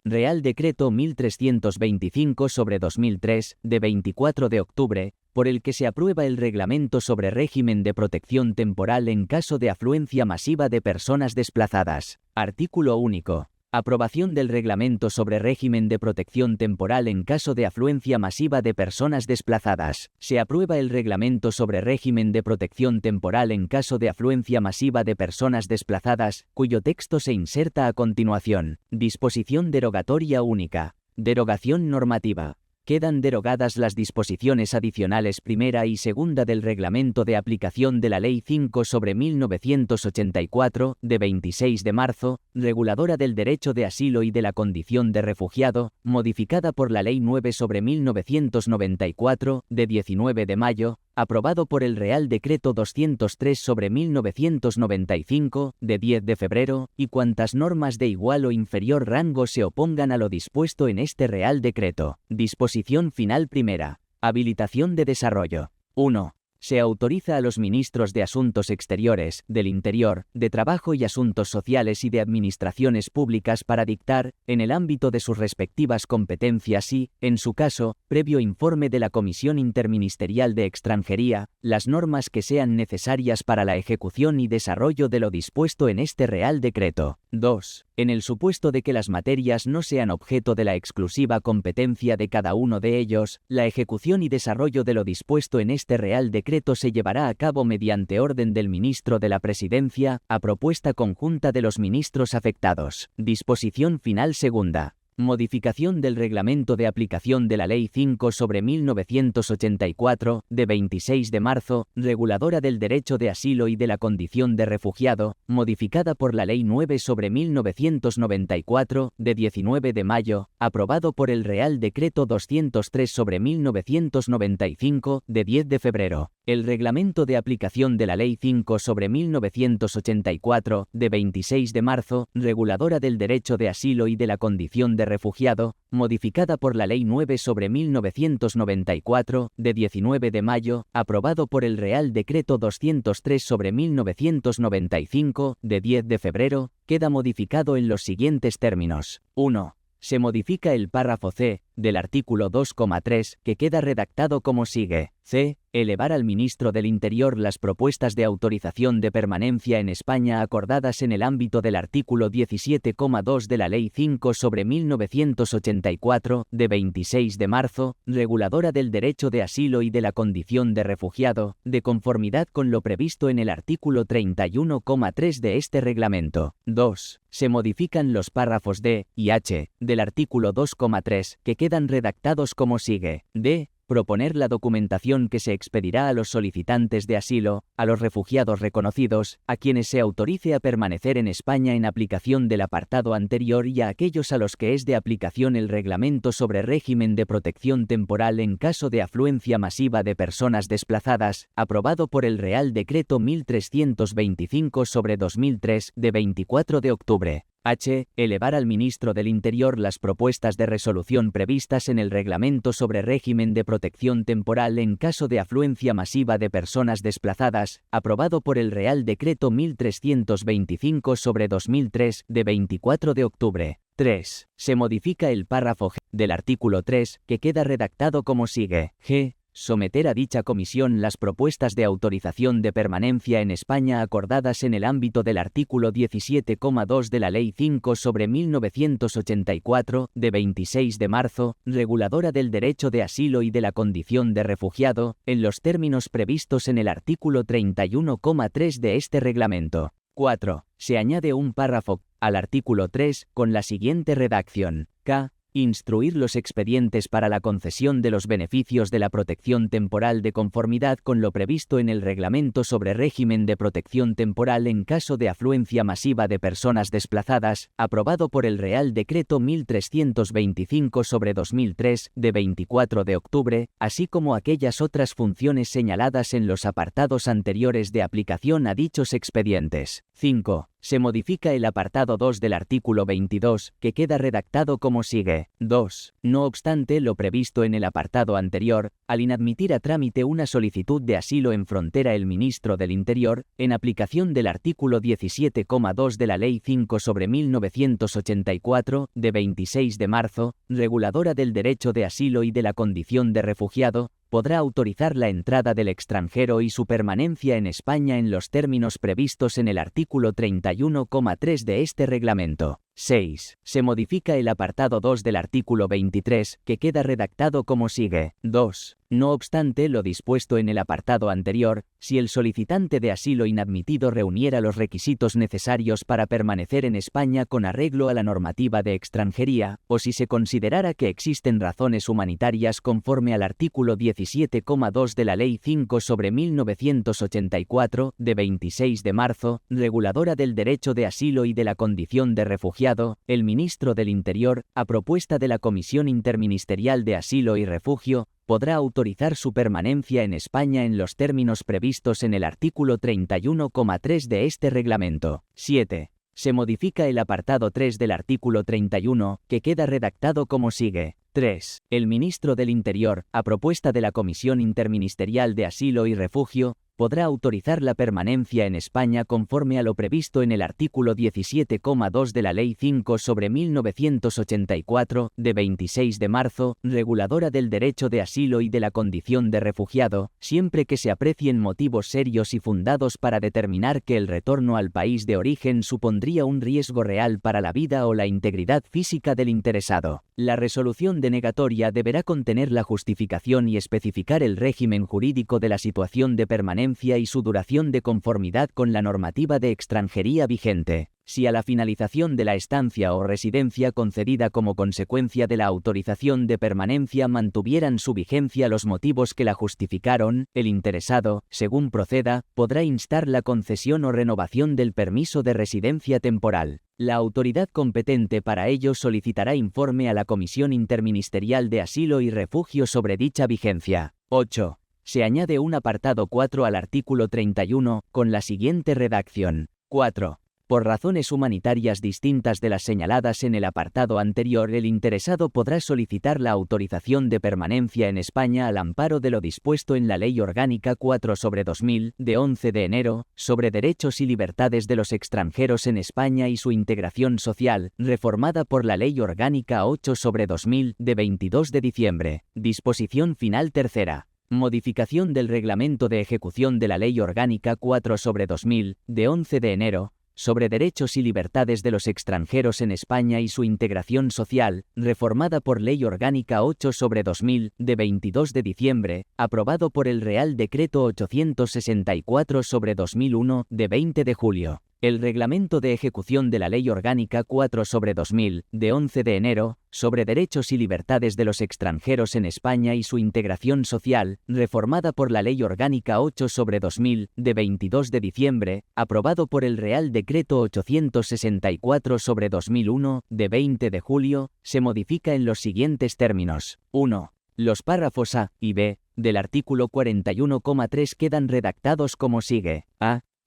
Real Decreto 1325/2003, de 24 de octubre, por el que se aprueba el Reglamento sobre régimen de protección temporal en caso de afluencia masiva de personas desplazadas. Artículo único. Aprobación del Reglamento sobre régimen de protección temporal en caso de afluencia masiva de personas desplazadas. Se aprueba el Reglamento sobre régimen de protección temporal en caso de afluencia masiva de personas desplazadas, cuyo texto se inserta a continuación. Disposición derogatoria única. Derogación normativa. Quedan derogadas las disposiciones adicionales primera y segunda del Reglamento de aplicación de la Ley 5/1984, de 26 de marzo, reguladora del derecho de asilo y de la condición de refugiado, modificada por la Ley 9/1994, de 19 de mayo, aprobado por el Real Decreto 203/1995, de 10 de febrero, y cuantas normas de igual o inferior rango se opongan a lo dispuesto en este Real Decreto. Disposición final primera. Habilitación de desarrollo. 1. Se autoriza a los ministros de Asuntos Exteriores, del Interior, de Trabajo y Asuntos Sociales y de Administraciones Públicas para dictar, en el ámbito de sus respectivas competencias y, en su caso, previo informe de la Comisión Interministerial de Extranjería, las normas que sean necesarias para la ejecución y desarrollo de lo dispuesto en este Real Decreto. 2. En el supuesto de que las materias no sean objeto de la exclusiva competencia de cada uno de ellos, la ejecución y desarrollo de lo dispuesto en este Real Decreto se llevará a cabo mediante orden del Ministro de la Presidencia, a propuesta conjunta de los ministros afectados. Disposición final segunda. Modificación del Reglamento de aplicación de la Ley 5/1984, de 26 de marzo, reguladora del derecho de asilo y de la condición de refugiado, modificada por la Ley 9/1994, de 19 de mayo, aprobado por el Real Decreto 203/1995, de 10 de febrero. El Reglamento de aplicación de la Ley 5/1984, de 26 de marzo, reguladora del derecho de asilo y de la condición de refugiado, modificada por la Ley 9/1994, de 19 de mayo, aprobado por el Real Decreto 203/1995, de 10 de febrero, queda modificado en los siguientes términos. 1. Se modifica el párrafo c, del artículo 2,3, que queda redactado como sigue. C. Elevar al Ministro del Interior las propuestas de autorización de permanencia en España acordadas en el ámbito del artículo 17,2 de la Ley 5/1984, de 26 de marzo, reguladora del derecho de asilo y de la condición de refugiado, de conformidad con lo previsto en el artículo 31,3 de este reglamento. 2. Se modifican los párrafos d y h del artículo 2,3, que quedan redactados como sigue. D. Proponer la documentación que se expedirá a los solicitantes de asilo, a los refugiados reconocidos, a quienes se autorice a permanecer en España en aplicación del apartado anterior y a aquellos a los que es de aplicación el Reglamento sobre régimen de protección temporal en caso de afluencia masiva de personas desplazadas, aprobado por el Real Decreto 1325/2003, de 24 de octubre. H. Elevar al Ministro del Interior las propuestas de resolución previstas en el Reglamento sobre régimen de protección temporal en caso de afluencia masiva de personas desplazadas, aprobado por el Real Decreto 1325/2003, de 24 de octubre. 3. Se modifica el párrafo G del artículo 3, que queda redactado como sigue. G. Someter a dicha comisión las propuestas de autorización de permanencia en España acordadas en el ámbito del artículo 17,2 de la Ley 5/1984, de 26 de marzo, reguladora del derecho de asilo y de la condición de refugiado, en los términos previstos en el artículo 31,3 de este reglamento. 4. Se añade un párrafo al artículo 3 con la siguiente redacción. K. Instruir los expedientes para la concesión de los beneficios de la protección temporal de conformidad con lo previsto en el Reglamento sobre régimen de protección temporal en caso de afluencia masiva de personas desplazadas, aprobado por el Real Decreto 1325/2003, de 24 de octubre, así como aquellas otras funciones señaladas en los apartados anteriores de aplicación a dichos expedientes. 5. Se modifica el apartado 2 del artículo 22, que queda redactado como sigue. 2. No obstante lo previsto en el apartado anterior, al inadmitir a trámite una solicitud de asilo en frontera el ministro del Interior, en aplicación del artículo 17,2 de la Ley 5/1984, de 26 de marzo, reguladora del derecho de asilo y de la condición de refugiado, podrá autorizar la entrada del extranjero y su permanencia en España en los términos previstos en el artículo 31,3 de este reglamento. 6. Se modifica el apartado 2 del artículo 23, que queda redactado como sigue. 2. No obstante lo dispuesto en el apartado anterior, si el solicitante de asilo inadmitido reuniera los requisitos necesarios para permanecer en España con arreglo a la normativa de extranjería, o si se considerara que existen razones humanitarias conforme al artículo 17,2 de la Ley 5/1984, de 26 de marzo, reguladora del derecho de asilo y de la condición de refugiado, el ministro del Interior, a propuesta de la Comisión Interministerial de Asilo y Refugio, podrá autorizar su permanencia en España en los términos previstos en el artículo 31,3 de este reglamento. 7. Se modifica el apartado 3 del artículo 31, que queda redactado como sigue. 3. El ministro del Interior, a propuesta de la Comisión Interministerial de Asilo y Refugio, podrá autorizar la permanencia en España conforme a lo previsto en el artículo 17,2 de la Ley 5/1984, de 26 de marzo, reguladora del derecho de asilo y de la condición de refugiado, siempre que se aprecien motivos serios y fundados para determinar que el retorno al país de origen supondría un riesgo real para la vida o la integridad física del interesado. La resolución denegatoria deberá contener la justificación y especificar el régimen jurídico de la situación de permanencia y su duración de conformidad con la normativa de extranjería vigente. Si a la finalización de la estancia o residencia concedida como consecuencia de la autorización de permanencia mantuvieran su vigencia los motivos que la justificaron, el interesado, según proceda, podrá instar la concesión o renovación del permiso de residencia temporal. La autoridad competente para ello solicitará informe a la Comisión Interministerial de Asilo y Refugio sobre dicha vigencia. 8. Se añade un apartado 4 al artículo 31, con la siguiente redacción. 4. Por razones humanitarias distintas de las señaladas en el apartado anterior, el interesado podrá solicitar la autorización de permanencia en España al amparo de lo dispuesto en la Ley Orgánica 4/2000, de 11 de enero, sobre derechos y libertades de los extranjeros en España y su integración social, reformada por la Ley Orgánica 8/2000, de 22 de diciembre. Disposición final tercera. Modificación del Reglamento de Ejecución de la Ley Orgánica 4/2000, de 11 de enero, sobre derechos y libertades de los extranjeros en España y su integración social, reformada por Ley Orgánica 8/2000, de 22 de diciembre, aprobado por el Real Decreto 864/2001, de 20 de julio. El Reglamento de Ejecución de la Ley Orgánica 4/2000, de 11 de enero, sobre derechos y libertades de los extranjeros en España y su integración social, reformada por la Ley Orgánica 8/2000, de 22 de diciembre, aprobado por el Real Decreto 864/2001, de 20 de julio, se modifica en los siguientes términos. 1. Los párrafos A y B del artículo 41,3 quedan redactados como sigue.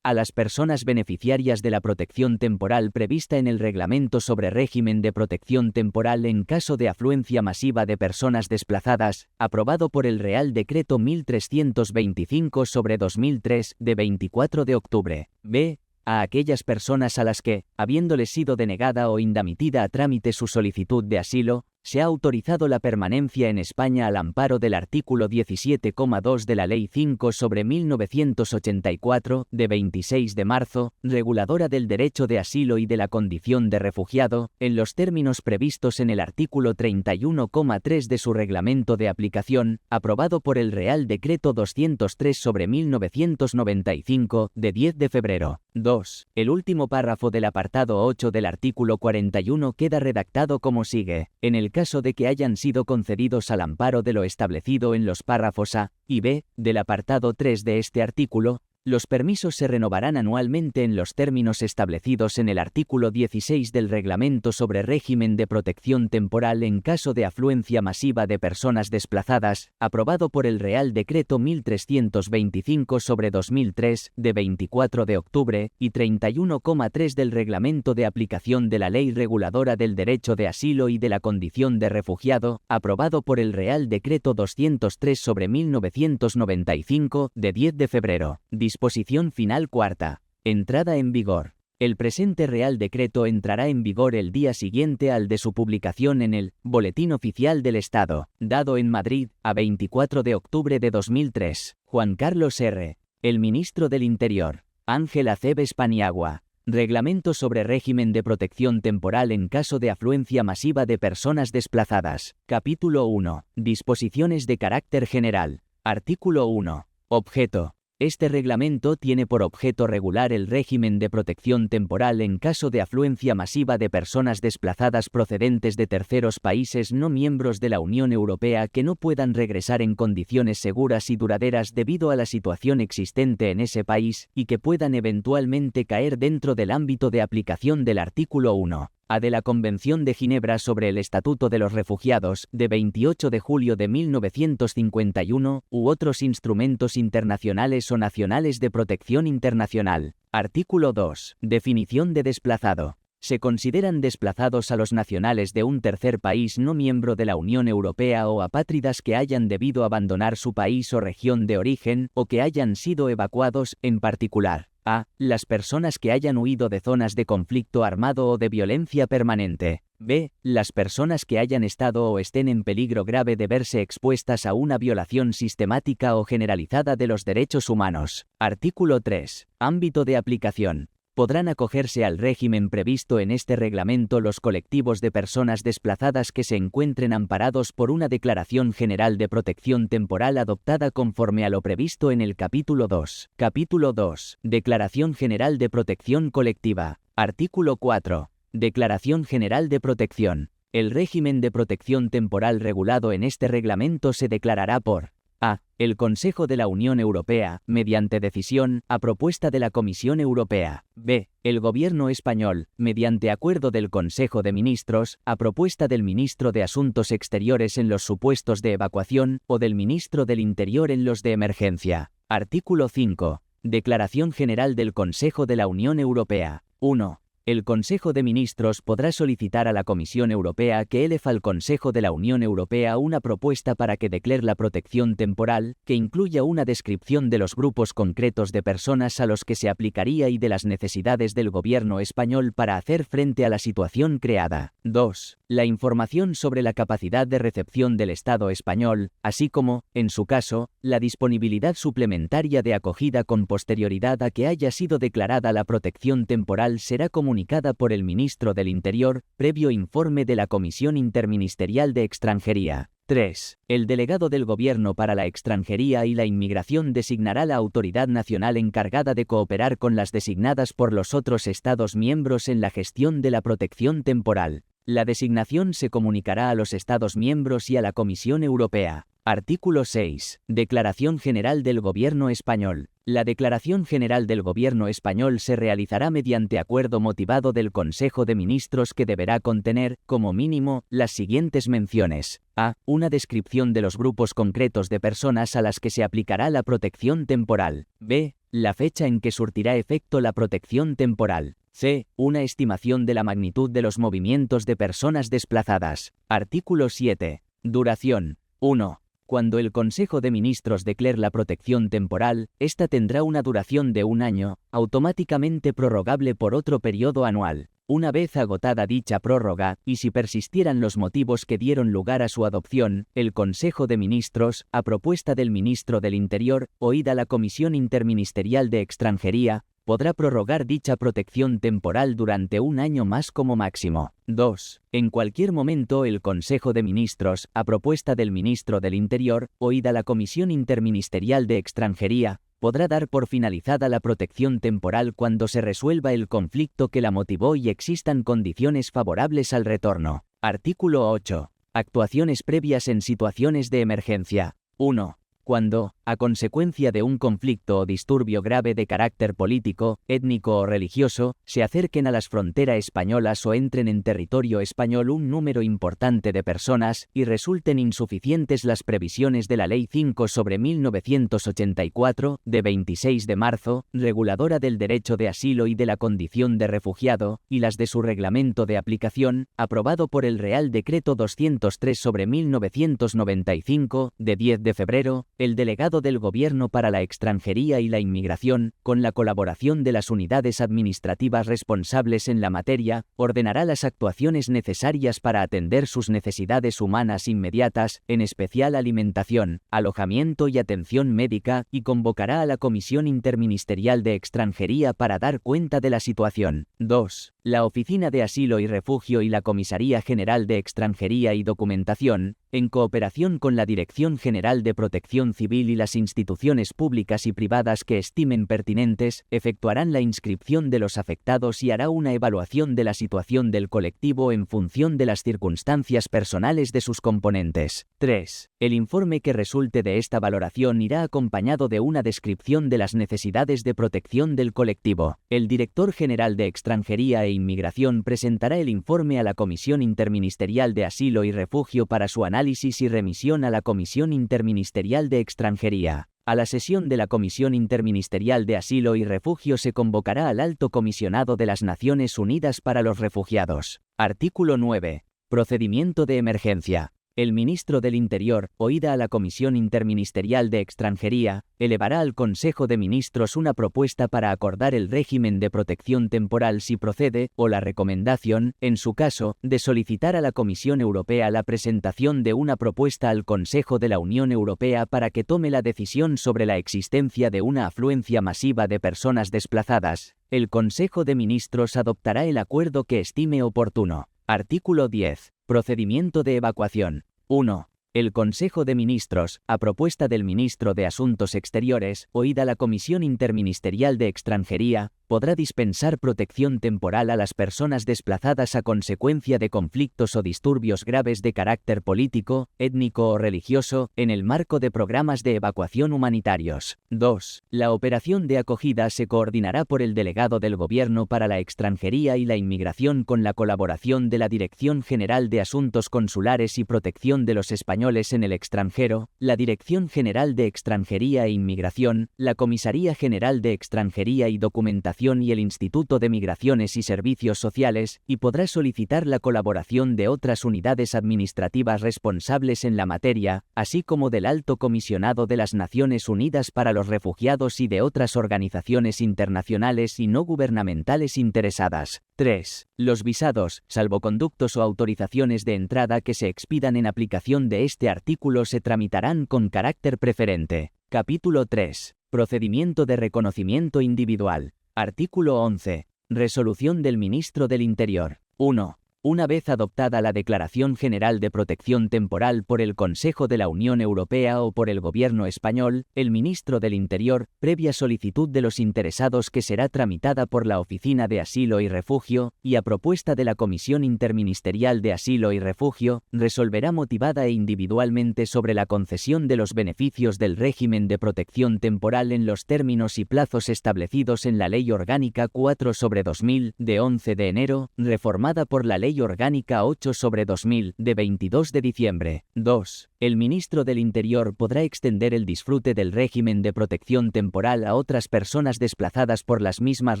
A las personas beneficiarias de la protección temporal prevista en el Reglamento sobre régimen de protección temporal en caso de afluencia masiva de personas desplazadas, aprobado por el Real Decreto 1325/2003, de 24 de octubre. B. A aquellas personas a las que, habiéndoles sido denegada o inadmitida a trámite su solicitud de asilo, se ha autorizado la permanencia en España al amparo del artículo 17,2 de la Ley 5/1984, de 26 de marzo, reguladora del derecho de asilo y de la condición de refugiado, en los términos previstos en el artículo 31,3 de su reglamento de aplicación, aprobado por el Real Decreto 203/1995, de 10 de febrero. 2. El último párrafo del apartado 8 del artículo 41 queda redactado como sigue. En el caso de que hayan sido concedidos al amparo de lo establecido en los párrafos A y B del apartado 3 de este artículo, Los permisos se renovarán anualmente en los términos establecidos en el artículo 16 del Reglamento sobre régimen de protección temporal en caso de afluencia masiva de personas desplazadas, aprobado por el Real Decreto 1325/2003, de 24 de octubre, y 31,3 del Reglamento de aplicación de la Ley Reguladora del Derecho de Asilo y de la Condición de Refugiado, aprobado por el Real Decreto 203/1995, de 10 de febrero. Disposición final cuarta. Entrada en vigor. El presente Real Decreto entrará en vigor el día siguiente al de su publicación en el Boletín Oficial del Estado, dado en Madrid, a 24 de octubre de 2003. Juan Carlos R. El Ministro del Interior. Ángel Acebes Paniagua. Reglamento sobre régimen de protección temporal en caso de afluencia masiva de personas desplazadas. Capítulo 1. Disposiciones de carácter general. Artículo 1. Objeto. Este reglamento tiene por objeto regular el régimen de protección temporal en caso de afluencia masiva de personas desplazadas procedentes de terceros países no miembros de la Unión Europea que no puedan regresar en condiciones seguras y duraderas debido a la situación existente en ese país y que puedan eventualmente caer dentro del ámbito de aplicación del artículo 1. A de la Convención de Ginebra sobre el Estatuto de los Refugiados, de 28 de julio de 1951, u otros instrumentos internacionales o nacionales de protección internacional. Artículo 2. Definición de desplazado. Se consideran desplazados a los nacionales de un tercer país no miembro de la Unión Europea o apátridas que hayan debido abandonar su país o región de origen o que hayan sido evacuados, en particular. A. Las personas que hayan huido de zonas de conflicto armado o de violencia permanente. B. Las personas que hayan estado o estén en peligro grave de verse expuestas a una violación sistemática o generalizada de los derechos humanos. Artículo 3. Ámbito de aplicación. Podrán acogerse al régimen previsto en este reglamento los colectivos de personas desplazadas que se encuentren amparados por una Declaración General de Protección Temporal adoptada conforme a lo previsto en el Capítulo 2. Capítulo 2. Declaración General de Protección Colectiva. Artículo 4. Declaración General de Protección. El régimen de protección temporal regulado en este reglamento se declarará por a. El Consejo de la Unión Europea, mediante decisión, a propuesta de la Comisión Europea. B. El Gobierno español, mediante acuerdo del Consejo de Ministros, a propuesta del Ministro de Asuntos Exteriores en los supuestos de evacuación, o del Ministro del Interior en los de emergencia. Artículo 5. Declaración General del Consejo de la Unión Europea. 1. El Consejo de Ministros podrá solicitar a la Comisión Europea que eleve al Consejo de la Unión Europea una propuesta para que declare la protección temporal, que incluya una descripción de los grupos concretos de personas a los que se aplicaría y de las necesidades del Gobierno español para hacer frente a la situación creada. 2. La información sobre la capacidad de recepción del Estado español, así como, en su caso, la disponibilidad suplementaria de acogida con posterioridad a que haya sido declarada la protección temporal será comunicada por el Ministro del Interior, previo informe de la Comisión Interministerial de Extranjería. 3. El delegado del Gobierno para la Extranjería y la Inmigración designará la autoridad nacional encargada de cooperar con las designadas por los otros Estados miembros en la gestión de la protección temporal. La designación se comunicará a los Estados miembros y a la Comisión Europea. Artículo 6. Declaración General del Gobierno Español. La Declaración General del Gobierno Español se realizará mediante acuerdo motivado del Consejo de Ministros que deberá contener, como mínimo, las siguientes menciones. A. Una descripción de los grupos concretos de personas a las que se aplicará la protección temporal. B. La fecha en que surtirá efecto la protección temporal. C. Una estimación de la magnitud de los movimientos de personas desplazadas. Artículo 7. Duración. 1. Cuando el Consejo de Ministros declare la protección temporal, esta tendrá una duración de 1 año, automáticamente prorrogable por otro periodo anual. Una vez agotada dicha prórroga, y si persistieran los motivos que dieron lugar a su adopción, el Consejo de Ministros, a propuesta del Ministro del Interior, oída la Comisión Interministerial de Extranjería, podrá prorrogar dicha protección temporal durante 1 año más como máximo. 2. En cualquier momento el Consejo de Ministros, a propuesta del Ministro del Interior, oída la Comisión Interministerial de Extranjería, podrá dar por finalizada la protección temporal cuando se resuelva el conflicto que la motivó y existan condiciones favorables al retorno. Artículo 8. Actuaciones previas en situaciones de emergencia. 1. Cuando, a consecuencia de un conflicto o disturbio grave de carácter político, étnico o religioso, se acerquen a las fronteras españolas o entren en territorio español un número importante de personas, y resulten insuficientes las previsiones de la Ley 5/1984, de 26 de marzo, reguladora del derecho de asilo y de la condición de refugiado, y las de su reglamento de aplicación, aprobado por el Real Decreto 203/1995, de 10 de febrero, el delegado del Gobierno para la Extranjería y la Inmigración, con la colaboración de las unidades administrativas responsables en la materia, ordenará las actuaciones necesarias para atender sus necesidades humanas inmediatas, en especial alimentación, alojamiento y atención médica, y convocará a la Comisión Interministerial de Extranjería para dar cuenta de la situación. 2. La Oficina de Asilo y Refugio y la Comisaría General de Extranjería y Documentación, en cooperación con la Dirección General de Protección Civil y las instituciones públicas y privadas que estimen pertinentes, efectuarán la inscripción de los afectados y hará una evaluación de la situación del colectivo en función de las circunstancias personales de sus componentes. 3. El informe que resulte de esta valoración irá acompañado de una descripción de las necesidades de protección del colectivo. El Director General de Extranjería e Inmigración presentará el informe a la Comisión Interministerial de Asilo y Refugio para su análisis y remisión a la Comisión Interministerial de Extranjería. A la sesión de la Comisión Interministerial de Asilo y Refugio se convocará al Alto Comisionado de las Naciones Unidas para los Refugiados. Artículo 9. Procedimiento de emergencia. El ministro del Interior, oída a la Comisión Interministerial de Extranjería, elevará al Consejo de Ministros una propuesta para acordar el régimen de protección temporal si procede, o la recomendación, en su caso, de solicitar a la Comisión Europea la presentación de una propuesta al Consejo de la Unión Europea para que tome la decisión sobre la existencia de una afluencia masiva de personas desplazadas. El Consejo de Ministros adoptará el acuerdo que estime oportuno. Artículo 10. Procedimiento de evacuación. 1. El Consejo de Ministros, a propuesta del Ministro de Asuntos Exteriores, oída la Comisión Interministerial de Extranjería, podrá dispensar protección temporal a las personas desplazadas a consecuencia de conflictos o disturbios graves de carácter político, étnico o religioso, en el marco de programas de evacuación humanitarios. 2. La operación de acogida se coordinará por el delegado del Gobierno para la Extranjería y la Inmigración con la colaboración de la Dirección General de Asuntos Consulares y Protección de los Españoles en el extranjero, la Dirección General de Extranjería e Inmigración, la Comisaría General de Extranjería y Documentación y el Instituto de Migraciones y Servicios Sociales, y podrá solicitar la colaboración de otras unidades administrativas responsables en la materia, así como del Alto Comisionado de las Naciones Unidas para los Refugiados y de otras organizaciones internacionales y no gubernamentales interesadas. 3. Los visados, salvoconductos o autorizaciones de entrada que se expidan en aplicación de este artículo se tramitarán con carácter preferente. Capítulo 3. Procedimiento de reconocimiento individual. Artículo 11. Resolución del Ministro del Interior. 1. Una vez adoptada la Declaración General de Protección Temporal por el Consejo de la Unión Europea o por el Gobierno español, el Ministro del Interior, previa solicitud de los interesados que será tramitada por la Oficina de Asilo y Refugio, y a propuesta de la Comisión Interministerial de Asilo y Refugio, resolverá motivada e individualmente sobre la concesión de los beneficios del régimen de protección temporal en los términos y plazos establecidos en la Ley Orgánica 4/2000, de 11 de enero, reformada por la Ley Orgánica 8/2000, de 22 de diciembre. 2. El Ministro del Interior podrá extender el disfrute del régimen de protección temporal a otras personas desplazadas por las mismas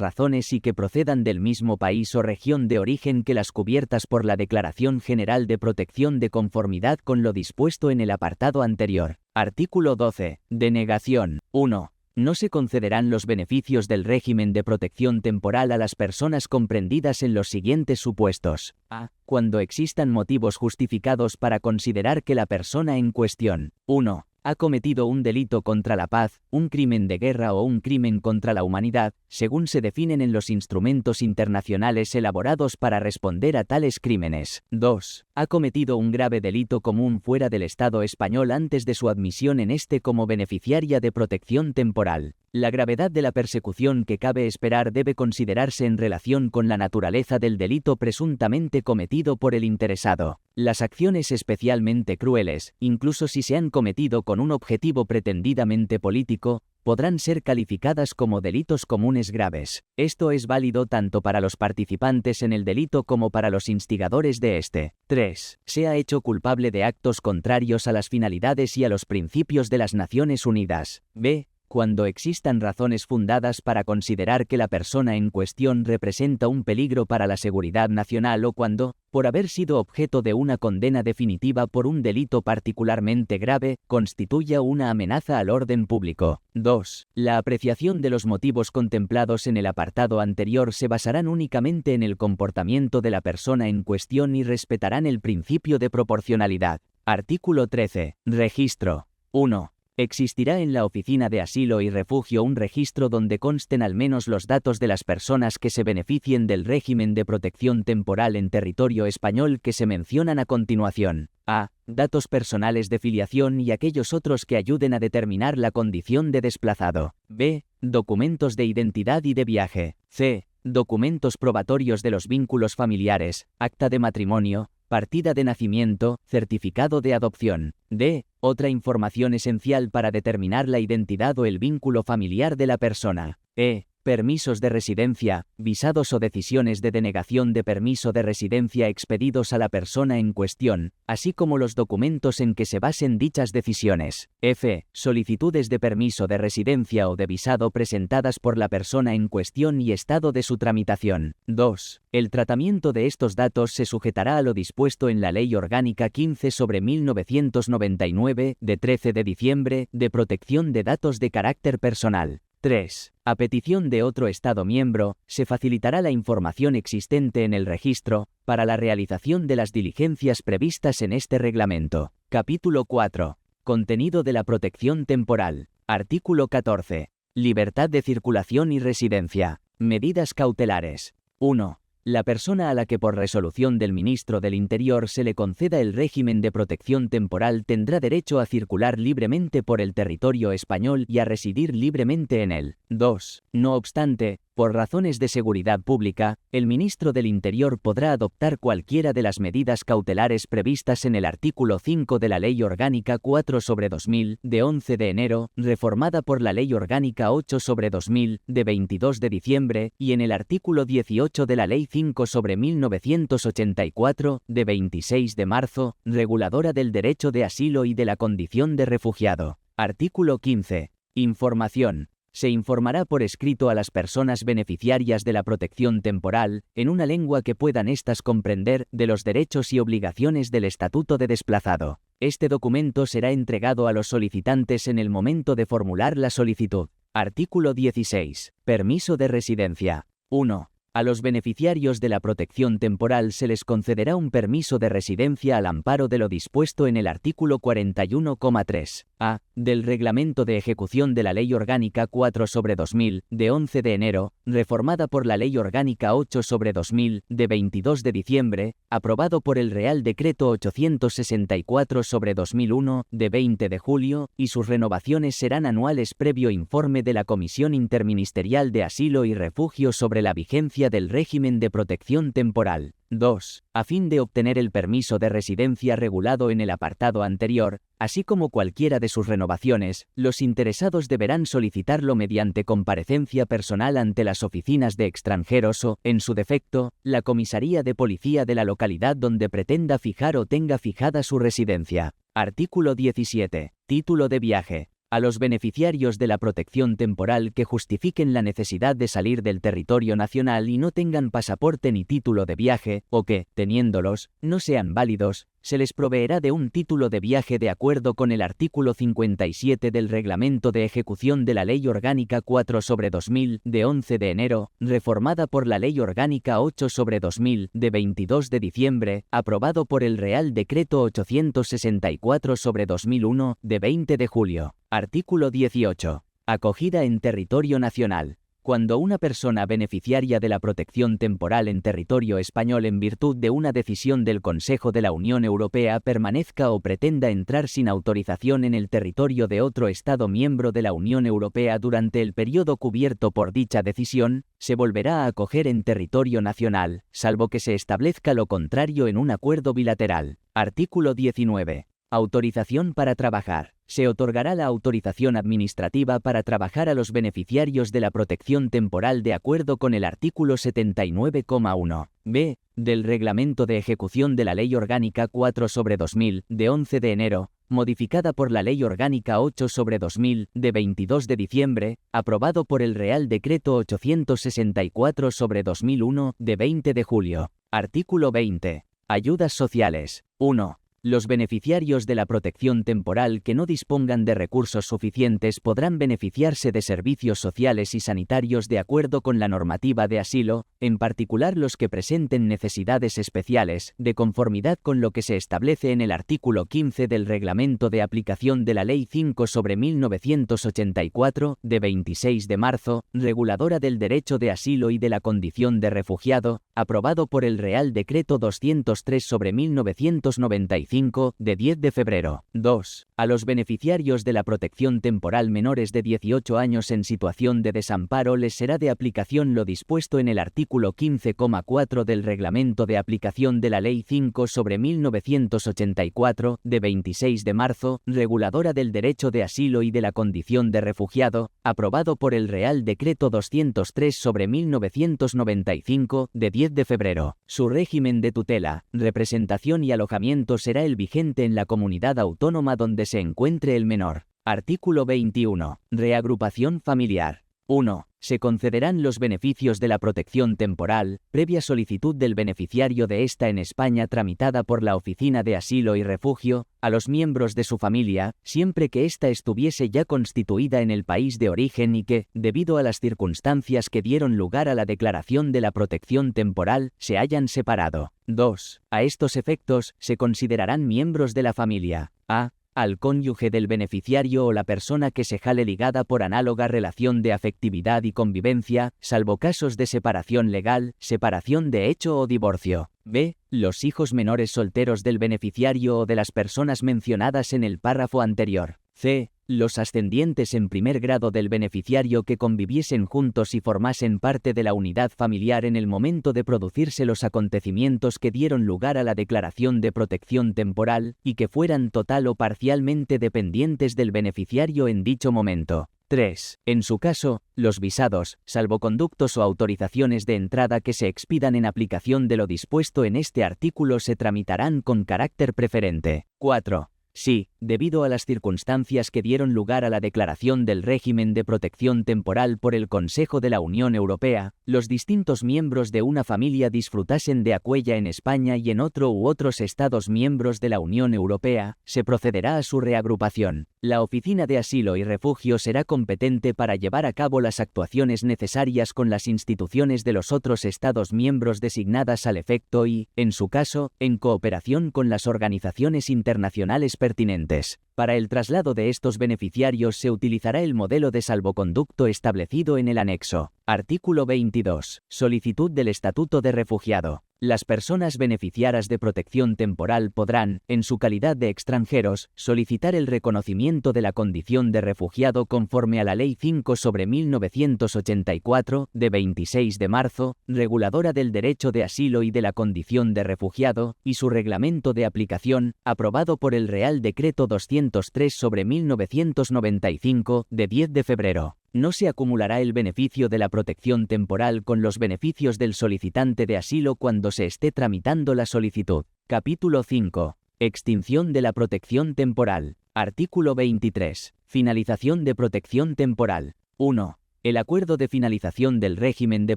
razones y que procedan del mismo país o región de origen que las cubiertas por la Declaración General de Protección de conformidad con lo dispuesto en el apartado anterior. Artículo 12. Denegación. 1. No se concederán los beneficios del régimen de protección temporal a las personas comprendidas en los siguientes supuestos. A. Cuando existan motivos justificados para considerar que la persona en cuestión, 1. ha cometido un delito contra la paz, un crimen de guerra o un crimen contra la humanidad, según se definen en los instrumentos internacionales elaborados para responder a tales crímenes. 2. Ha cometido un grave delito común fuera del Estado español antes de su admisión en este como beneficiaria de protección temporal. La gravedad de la persecución que cabe esperar debe considerarse en relación con la naturaleza del delito presuntamente cometido por el interesado. Las acciones especialmente crueles, incluso si se han cometido con un objetivo pretendidamente político, podrán ser calificadas como delitos comunes graves. Esto es válido tanto para los participantes en el delito como para los instigadores de este. 3. Se ha hecho culpable de actos contrarios a las finalidades y a los principios de las Naciones Unidas. B. Cuando existan razones fundadas para considerar que la persona en cuestión representa un peligro para la seguridad nacional o cuando, por haber sido objeto de una condena definitiva por un delito particularmente grave, constituya una amenaza al orden público. 2. La apreciación de los motivos contemplados en el apartado anterior se basarán únicamente en el comportamiento de la persona en cuestión y respetarán el principio de proporcionalidad. Artículo 13. Registro. 1. Existirá en la Oficina de Asilo y Refugio un registro donde consten al menos los datos de las personas que se beneficien del régimen de protección temporal en territorio español que se mencionan a continuación. A. Datos personales de filiación y aquellos otros que ayuden a determinar la condición de desplazado. B. Documentos de identidad y de viaje. C. Documentos probatorios de los vínculos familiares, acta de matrimonio, partida de nacimiento, certificado de adopción. D. Otra información esencial para determinar la identidad o el vínculo familiar de la persona. E. Permisos de residencia, visados o decisiones de denegación de permiso de residencia expedidos a la persona en cuestión, así como los documentos en que se basen dichas decisiones. F. Solicitudes de permiso de residencia o de visado presentadas por la persona en cuestión y estado de su tramitación. 2. El tratamiento de estos datos se sujetará a lo dispuesto en la Ley Orgánica 15/1999, de 13 de diciembre, de protección de datos de carácter personal. 3. A petición de otro Estado miembro, se facilitará la información existente en el registro, para la realización de las diligencias previstas en este reglamento. Capítulo 4. Contenido de la protección temporal. Artículo 14. Libertad de circulación y residencia. Medidas cautelares. 1. La persona a la que por resolución del Ministro del Interior se le conceda el régimen de protección temporal tendrá derecho a circular libremente por el territorio español y a residir libremente en él. 2. No obstante, por razones de seguridad pública, el Ministro del Interior podrá adoptar cualquiera de las medidas cautelares previstas en el artículo 5 de la Ley Orgánica 4/2000, de 11 de enero, reformada por la Ley Orgánica 8/2000, de 22 de diciembre, y en el artículo 18 de la Ley 5/1984, de 26 de marzo, reguladora del derecho de asilo y de la condición de refugiado. Artículo 15. Información. Se informará por escrito a las personas beneficiarias de la protección temporal, en una lengua que puedan éstas comprender, de los derechos y obligaciones del estatuto de desplazado. Este documento será entregado a los solicitantes en el momento de formular la solicitud. Artículo 16. Permiso de residencia. 1. A los beneficiarios de la protección temporal se les concederá un permiso de residencia al amparo de lo dispuesto en el artículo 41,3 a del Reglamento de Ejecución de la Ley Orgánica 4/2000, de 11 de enero, reformada por la Ley Orgánica 8/2000, de 22 de diciembre, aprobado por el Real Decreto 864/2001, de 20 de julio, y sus renovaciones serán anuales previo informe de la Comisión Interministerial de Asilo y Refugio sobre la vigencia del régimen de protección temporal. 2. A fin de obtener el permiso de residencia regulado en el apartado anterior, así como cualquiera de sus renovaciones, los interesados deberán solicitarlo mediante comparecencia personal ante las oficinas de extranjeros o, en su defecto, la comisaría de policía de la localidad donde pretenda fijar o tenga fijada su residencia. Artículo 17. Título de viaje. A los beneficiarios de la protección temporal que justifiquen la necesidad de salir del territorio nacional y no tengan pasaporte ni título de viaje, o que, teniéndolos, no sean válidos, se les proveerá de un título de viaje de acuerdo con el artículo 57 del Reglamento de Ejecución de la Ley Orgánica 4/2000, de 11 de enero, reformada por la Ley Orgánica 8/2000, de 22 de diciembre, aprobado por el Real Decreto 864/2001, de 20 de julio. Artículo 18. Acogida en territorio nacional. Cuando una persona beneficiaria de la protección temporal en territorio español en virtud de una decisión del Consejo de la Unión Europea permanezca o pretenda entrar sin autorización en el territorio de otro Estado miembro de la Unión Europea durante el periodo cubierto por dicha decisión, se volverá a acoger en territorio nacional, salvo que se establezca lo contrario en un acuerdo bilateral. Artículo 19. Autorización para trabajar. Se otorgará la autorización administrativa para trabajar a los beneficiarios de la protección temporal de acuerdo con el artículo 79,1 b del Reglamento de Ejecución de la Ley Orgánica 4/2000 de 11 de enero, modificada por la Ley Orgánica 8/2000 de 22 de diciembre, aprobado por el Real Decreto 864/2001 de 20 de julio. Artículo 20. Ayudas sociales. 1. Los beneficiarios de la protección temporal que no dispongan de recursos suficientes podrán beneficiarse de servicios sociales y sanitarios de acuerdo con la normativa de asilo, en particular los que presenten necesidades especiales, de conformidad con lo que se establece en el artículo 15 del Reglamento de aplicación de la Ley 5/1984, de 26 de marzo, reguladora del derecho de asilo y de la condición de refugiado, aprobado por el Real Decreto 203/1995, de 10 de febrero. 2. A los beneficiarios de la protección temporal menores de 18 años en situación de desamparo les será de aplicación lo dispuesto en el artículo 15,4 del Reglamento de aplicación de la Ley 5/1984, de 26 de marzo, reguladora del derecho de asilo y de la condición de refugiado, aprobado por el Real Decreto 203/1995, de 10 de febrero. Su régimen de tutela, representación y alojamiento será el vigente en la comunidad autónoma donde se encuentre el menor. Artículo 21. Reagrupación familiar. 1. Se concederán los beneficios de la protección temporal, previa solicitud del beneficiario de esta en España tramitada por la Oficina de Asilo y Refugio, a los miembros de su familia, siempre que ésta estuviese ya constituida en el país de origen y que, debido a las circunstancias que dieron lugar a la declaración de la protección temporal, se hayan separado. 2. A estos efectos, se considerarán miembros de la familia. A. Al cónyuge del beneficiario o la persona que se jale ligada por análoga relación de afectividad y convivencia, salvo casos de separación legal, separación de hecho o divorcio. B. Los hijos menores solteros del beneficiario o de las personas mencionadas en el párrafo anterior. C. Los ascendientes en primer grado del beneficiario que conviviesen juntos y formasen parte de la unidad familiar en el momento de producirse los acontecimientos que dieron lugar a la declaración de protección temporal, y que fueran total o parcialmente dependientes del beneficiario en dicho momento. 3. En su caso, los visados, salvoconductos o autorizaciones de entrada que se expidan en aplicación de lo dispuesto en este artículo se tramitarán con carácter preferente. 4. Si, debido a las circunstancias que dieron lugar a la declaración del régimen de protección temporal por el Consejo de la Unión Europea, los distintos miembros de una familia disfrutasen de aquella en España y en otro u otros Estados miembros de la Unión Europea, se procederá a su reagrupación. La Oficina de Asilo y Refugio será competente para llevar a cabo las actuaciones necesarias con las instituciones de los otros Estados miembros designadas al efecto y, en su caso, en cooperación con las organizaciones internacionales pertinentes. Para el traslado de estos beneficiarios se utilizará el modelo de salvoconducto establecido en el anexo. Artículo 22. Solicitud del Estatuto de Refugiado. Las personas beneficiarias de protección temporal podrán, en su calidad de extranjeros, solicitar el reconocimiento de la condición de refugiado conforme a la Ley 5/1984, de 26 de marzo, reguladora del derecho de asilo y de la condición de refugiado, y su reglamento de aplicación, aprobado por el Real Decreto 203/1995, de 10 de febrero. No se acumulará el beneficio de la protección temporal con los beneficios del solicitante de asilo cuando se esté tramitando la solicitud. Capítulo 5. Extinción de la protección temporal. Artículo 23. Finalización de protección temporal. 1. El acuerdo de finalización del régimen de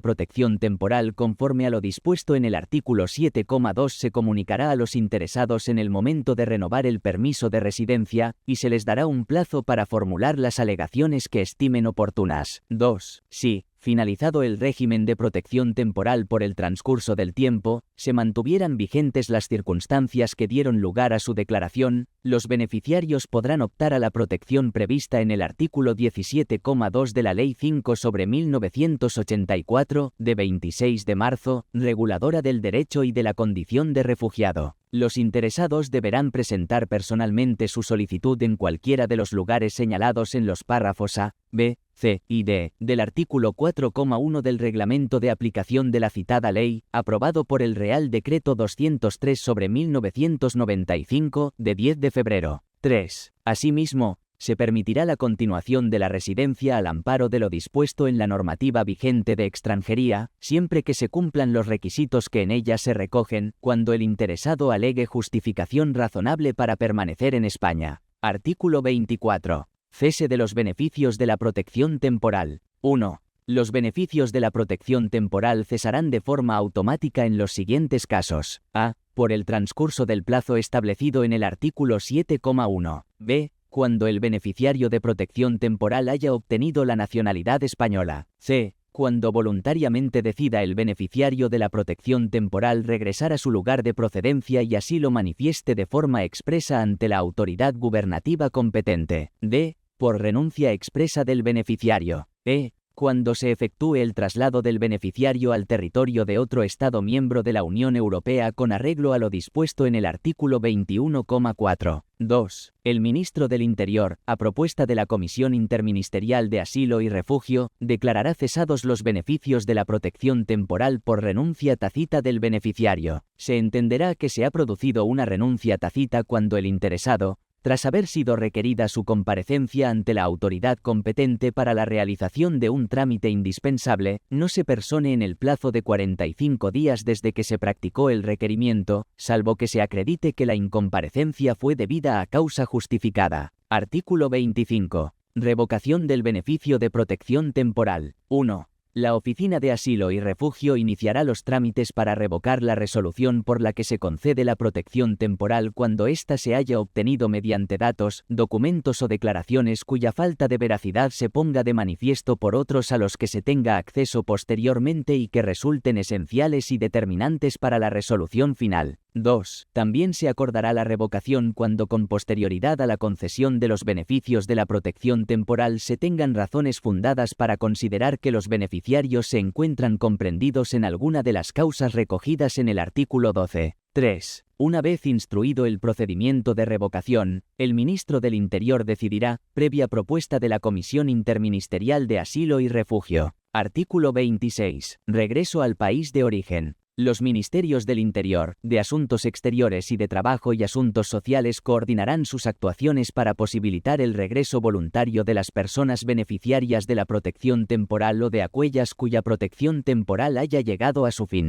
protección temporal conforme a lo dispuesto en el artículo 7,2 se comunicará a los interesados en el momento de renovar el permiso de residencia, y se les dará un plazo para formular las alegaciones que estimen oportunas. 2. Si, finalizado el régimen de protección temporal por el transcurso del tiempo, se mantuvieran vigentes las circunstancias que dieron lugar a su declaración, los beneficiarios podrán optar a la protección prevista en el artículo 17,2 de la Ley 5/1984, de 26 de marzo, reguladora del derecho y de la condición de refugiado. Los interesados deberán presentar personalmente su solicitud en cualquiera de los lugares señalados en los párrafos A, B, C y D del artículo 4,1 del reglamento de aplicación de la citada ley, aprobado por el Real Decreto 203/1995, de 10 de febrero. 3. Asimismo, se permitirá la continuación de la residencia al amparo de lo dispuesto en la normativa vigente de extranjería, siempre que se cumplan los requisitos que en ella se recogen, cuando el interesado alegue justificación razonable para permanecer en España. Artículo 24. Cese de los beneficios de la protección temporal. 1. Los beneficios de la protección temporal cesarán de forma automática en los siguientes casos. A. Por el transcurso del plazo establecido en el artículo 7,1. B. Cuando el beneficiario de protección temporal haya obtenido la nacionalidad española. C. Cuando voluntariamente decida el beneficiario de la protección temporal regresar a su lugar de procedencia y así lo manifieste de forma expresa ante la autoridad gubernativa competente. D. Por renuncia expresa del beneficiario. E. Cuando se efectúe el traslado del beneficiario al territorio de otro Estado miembro de la Unión Europea con arreglo a lo dispuesto en el artículo 21,4. 2. El ministro del Interior, a propuesta de la Comisión Interministerial de Asilo y Refugio, declarará cesados los beneficios de la protección temporal por renuncia tácita del beneficiario. Se entenderá que se ha producido una renuncia tácita cuando el interesado, tras haber sido requerida su comparecencia ante la autoridad competente para la realización de un trámite indispensable, no se persone en el plazo de 45 días desde que se practicó el requerimiento, salvo que se acredite que la incomparecencia fue debida a causa justificada. Artículo 25. Revocación del beneficio de protección temporal. 1. La Oficina de Asilo y Refugio iniciará los trámites para revocar la resolución por la que se concede la protección temporal cuando ésta se haya obtenido mediante datos, documentos o declaraciones cuya falta de veracidad se ponga de manifiesto por otros a los que se tenga acceso posteriormente y que resulten esenciales y determinantes para la resolución final. 2. También se acordará la revocación cuando con posterioridad a la concesión de los beneficios de la protección temporal se tengan razones fundadas para considerar que los beneficiarios se encuentran comprendidos en alguna de las causas recogidas en el artículo 12. 3. Una vez instruido el procedimiento de revocación, el ministro del Interior decidirá, previa propuesta de la Comisión Interministerial de Asilo y Refugio. Artículo 26. Regreso al país de origen. Los Ministerios del Interior, de Asuntos Exteriores y de Trabajo y Asuntos Sociales coordinarán sus actuaciones para posibilitar el regreso voluntario de las personas beneficiarias de la protección temporal o de aquellas cuya protección temporal haya llegado a su fin.